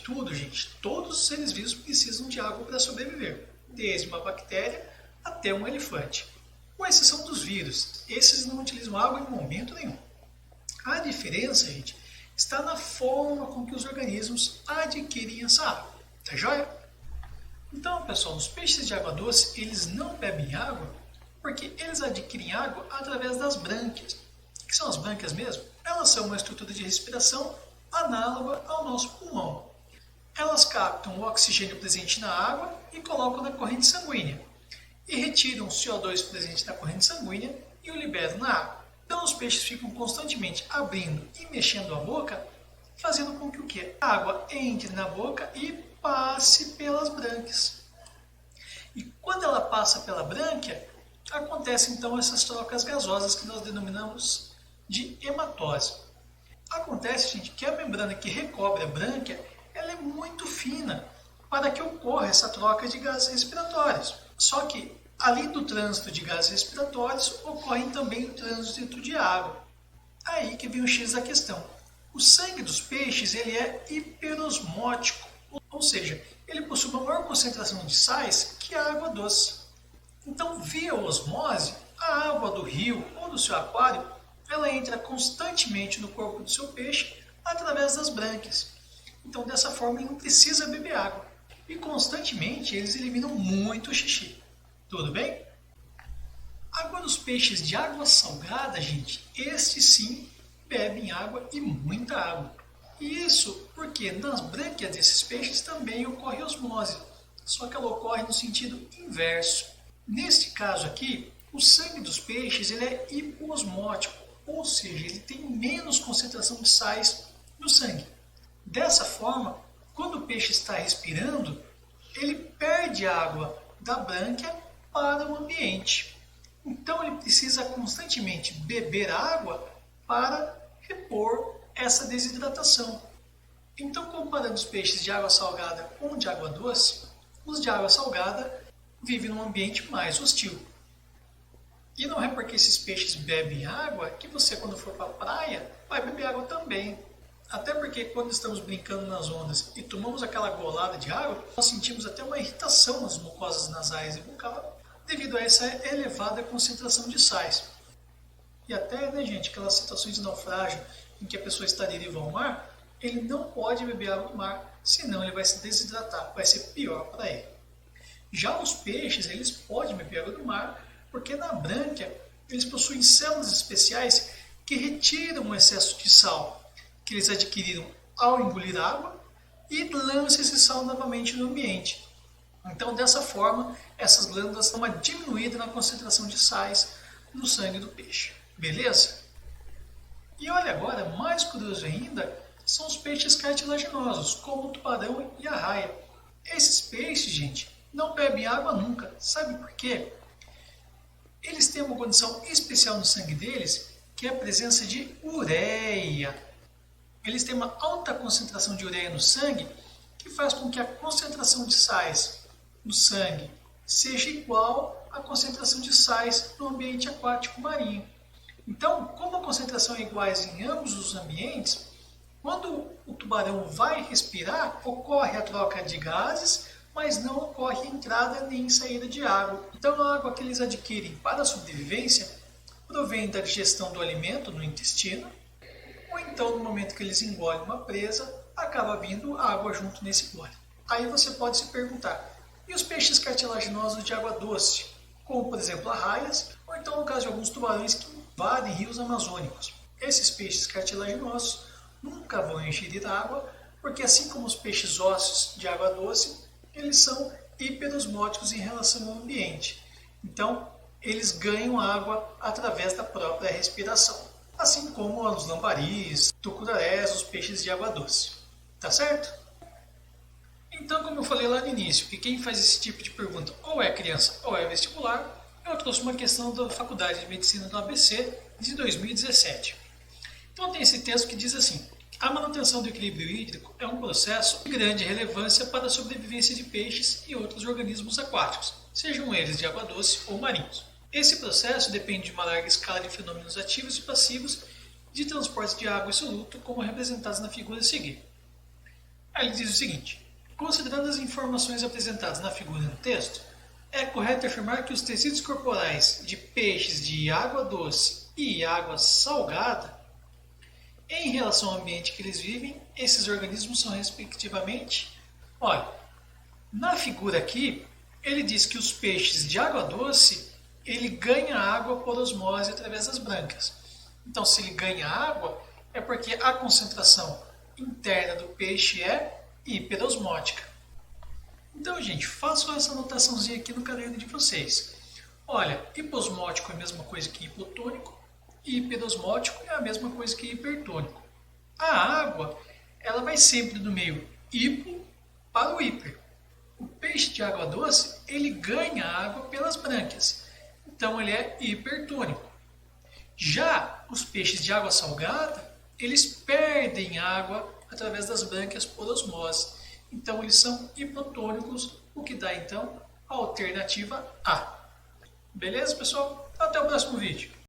tudo, gente, todos os seres vivos precisam de água para sobreviver, desde uma bactéria até um elefante. Com exceção dos vírus, esses não utilizam água em momento nenhum. A diferença, gente, está na forma com que os organismos adquirem essa água. Tá joia? Então, pessoal, os peixes de água doce, eles não bebem água porque eles adquirem água através das brânquias. O que são as brânquias mesmo? Elas são uma estrutura de respiração análoga ao nosso pulmão. Elas captam o oxigênio presente na água e colocam na corrente sanguínea, e retiram o CO2 presente na corrente sanguínea e o liberam na água. Então os peixes ficam constantemente abrindo e mexendo a boca, fazendo com que o quê? A água entre na boca e passe pelas brânquias. E quando ela passa pela brânquia, acontecem então essas trocas gasosas que nós denominamos de hematose. Acontece, gente, que a membrana que recobre a brânquia ela é muito fina para que ocorra essa troca de gases respiratórios. Só que, além do trânsito de gases respiratórios, ocorre também o trânsito de água. Aí que vem o X da questão. O sangue dos peixes ele é hiperosmótico, ou seja, ele possui uma maior concentração de sais que a água doce. Então, via osmose, a água do rio ou do seu aquário ela entra constantemente no corpo do seu peixe através das brânquias. Então, dessa forma, ele não precisa beber água. E constantemente eles eliminam muito xixi. Tudo bem? Agora, os peixes de água salgada, gente, estes sim bebem água e muita água. E isso porque nas brânquias desses peixes também ocorre osmose, só que ela ocorre no sentido inverso. Neste caso aqui, o sangue dos peixes ele é hipoosmótico, ou seja, ele tem menos concentração de sais no sangue. Dessa forma, quando o peixe está respirando, ele perde água da brânquia para o ambiente. Então ele precisa constantemente beber água para repor essa desidratação. Então, comparando os peixes de água salgada com de água doce, os de água salgada vivem num ambiente mais hostil. E não é porque esses peixes bebem água que você, quando for para a praia, vai beber água também. Até porque quando estamos brincando nas ondas e tomamos aquela golada de água, nós sentimos até uma irritação nas mucosas nasais e bucal devido a essa elevada concentração de sais. E até, né, gente, aquelas situações de naufrágio em que a pessoa está à deriva ao mar, ele não pode beber água do mar, senão ele vai se desidratar, vai ser pior para ele. Já os peixes, eles podem beber água do mar, porque na brânquia eles possuem células especiais que retiram o excesso de sal que eles adquiriram ao engolir água e lançam esse sal novamente no ambiente. Então, dessa forma, essas glândulas dão uma diminuída na concentração de sais no sangue do peixe. Beleza? E olha agora, mais curioso ainda, são os peixes cartilaginosos, como o tubarão e a raia. Esses peixes, gente, não bebem água nunca. Sabe por quê? Eles têm uma condição especial no sangue deles, que é a presença de ureia. Eles têm uma alta concentração de ureia no sangue, que faz com que a concentração de sais no sangue seja igual à concentração de sais no ambiente aquático marinho. Então, como a concentração é iguais em ambos os ambientes, quando o tubarão vai respirar, ocorre a troca de gases, mas não ocorre entrada nem saída de água. Então, a água que eles adquirem para a sobrevivência provém da digestão do alimento no intestino, ou então, no momento que eles engolem uma presa, acaba vindo água junto nesse gole. Aí você pode se perguntar, e os peixes cartilaginosos de água doce, como por exemplo arraias, ou então no caso de alguns tubarões que invadem rios amazônicos? Esses peixes cartilaginosos nunca vão ingerir água, porque assim como os peixes ósseos de água doce, eles são hiperosmóticos em relação ao ambiente. Então, eles ganham água através da própria respiração. Assim como os lambaris, tucunarés, os peixes de água doce. Tá certo? Então, como eu falei lá no início, que quem faz esse tipo de pergunta ou é criança ou é vestibular, eu trouxe uma questão da Faculdade de Medicina do ABC de 2017. Então tem esse texto que diz assim: a manutenção do equilíbrio hídrico é um processo de grande relevância para a sobrevivência de peixes e outros organismos aquáticos, sejam eles de água doce ou marinhos. Esse processo depende de uma larga escala de fenômenos ativos e passivos de transporte de água e soluto, como representados na figura a seguir. Aí ele diz o seguinte: considerando as informações apresentadas na figura e no texto, é correto afirmar que os tecidos corporais de peixes de água doce e água salgada, em relação ao ambiente que eles vivem, esses organismos são respectivamente. Olha, na figura aqui, ele diz que os peixes de água doce, ele ganha água por osmose através das brancas. Então, se ele ganha água, é porque a concentração interna do peixe é hiperosmótica. Então, gente, façam essa anotaçãozinha aqui no caderno de vocês. Olha, hiposmótico é a mesma coisa que hipotônico, e hiperosmótico é a mesma coisa que hipertônico. A água, ela vai sempre do meio hipo para o hiper. O peixe de água doce, ele ganha água pelas brânquias, então ele é hipertônico. Já os peixes de água salgada, eles perdem água através das brânquias por osmose, então eles são hipotônicos, o que dá então a alternativa A. Beleza, pessoal? Até o próximo vídeo.